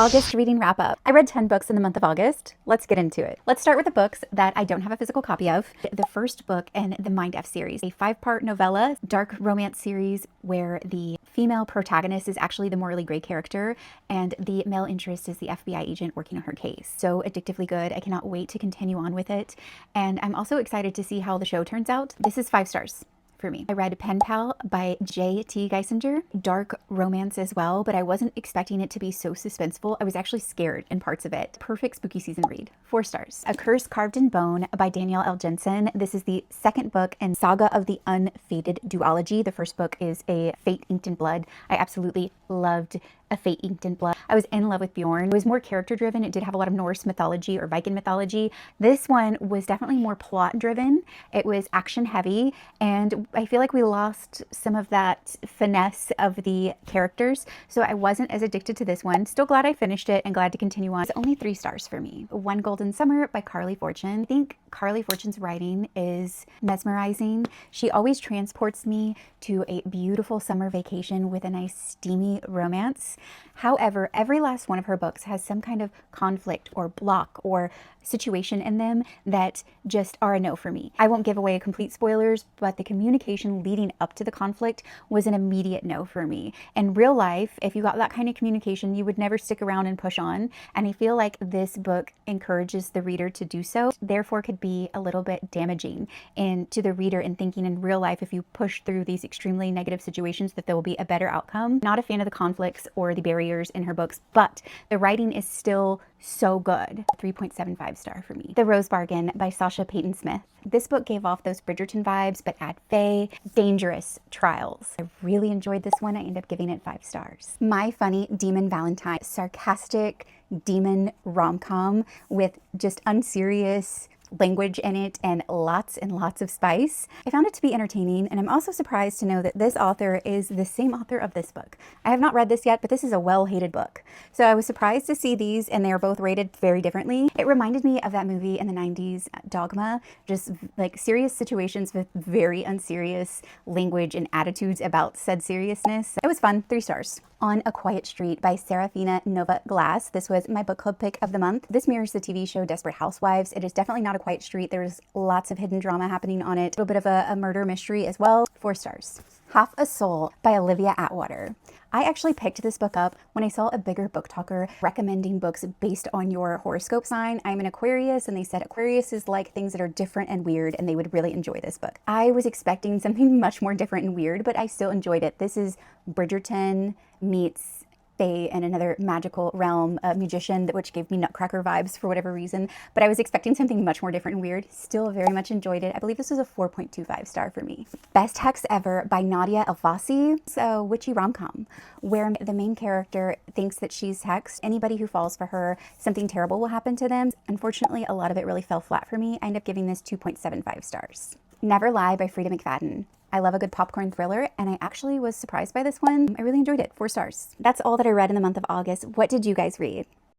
August reading wrap up. I read 10 books in the month of August. Let's get into it. Let's start with the books that I don't have a physical copy of. The first book in the Mind F series, a 5-part novella, dark romance series where the female protagonist is actually the morally gray character and the male interest is the FBI agent working on her case. So addictively good. I cannot wait to continue on with it. And I'm also excited to see how the show turns out. This is 5 stars for me. I read Pen Pal by J.T. Geisinger. Dark romance as well, but I wasn't expecting it to be so suspenseful. I was actually scared in parts of it. Perfect spooky season read. 4 stars. A Curse Carved in Bone by Danielle L. Jensen. This is the second book in Saga of the Unfated duology. The first book is A Fate Inked in Blood. I absolutely loved A Fate Inked in Blood. I was in love with Bjorn. It was more character driven. It did have a lot of Norse mythology or Viking mythology. This one was definitely more plot driven. It was action heavy, and I feel like we lost some of that finesse of the characters, so I wasn't as addicted to this one. Still glad I finished it and glad to continue on. It's only 3 stars for me. One Golden Summer by Carly Fortune. I think Carly Fortune's writing is mesmerizing. She always transports me to a beautiful summer vacation with a nice steamy romance. However, every last one of her books has some kind of conflict or block or situation in them that just are a no for me. I won't give away complete spoilers, but the communication leading up to the conflict was an immediate no for me. In real life, if you got that kind of communication, you would never stick around and push on. And I feel like this book encourages the reader to do so, therefore could be a little bit damaging to the reader in thinking in real life, if you push through these extremely negative situations, that there will be a better outcome. Not a fan of the conflicts or the barriers in her books, but the writing is still so good. 3.75 star for me. The Rose Bargain by Sasha Payton Smith. This book gave off those Bridgerton vibes, but add fae, dangerous trials. I really enjoyed this one. I ended up giving it 5 stars. My Funny Demon Valentine. Sarcastic demon rom-com with just unserious language in it and lots of spice. I found it to be entertaining, and I'm also surprised to know that this author is the same author of this book. I have not read this yet, but this is a well-hated book. So I was surprised to see these, and they are both rated very differently. It reminded me of that movie in the 90s, Dogma, just like serious situations with very unserious language and attitudes about said seriousness. It was fun. 3 stars. On a Quiet Street by Serafina Nova Glass. This was my book club pick of the month. This mirrors the TV show Desperate Housewives. It is definitely not a quiet street. There's lots of hidden drama happening on it. A little bit of a murder mystery as well. 4 stars. Half a Soul by Olivia Atwater. I actually picked this book up when I saw a bigger book talker recommending books based on your horoscope sign. I'm an Aquarius, and they said Aquarius is like things that are different and weird, and they would really enjoy this book. I was expecting something much more different and weird, but I still enjoyed it. This is Bridgerton meets fae in another magical realm, a magician, which gave me Nutcracker vibes for whatever reason, but I was expecting something much more different and weird. Still very much enjoyed it. I believe this was a 4.25 star for me. Best Hex Ever by Nadia Elfassi. So witchy rom-com where the main character thinks that she's hexed. Anybody who falls for her, something terrible will happen to them. Unfortunately, a lot of it really fell flat for me. I ended up giving this 2.75 stars. Never Lie by Frida McFadden. I love a good popcorn thriller, and I actually was surprised by this one. I really enjoyed it. 4 stars. That's all that I read in the month of August. What did you guys read?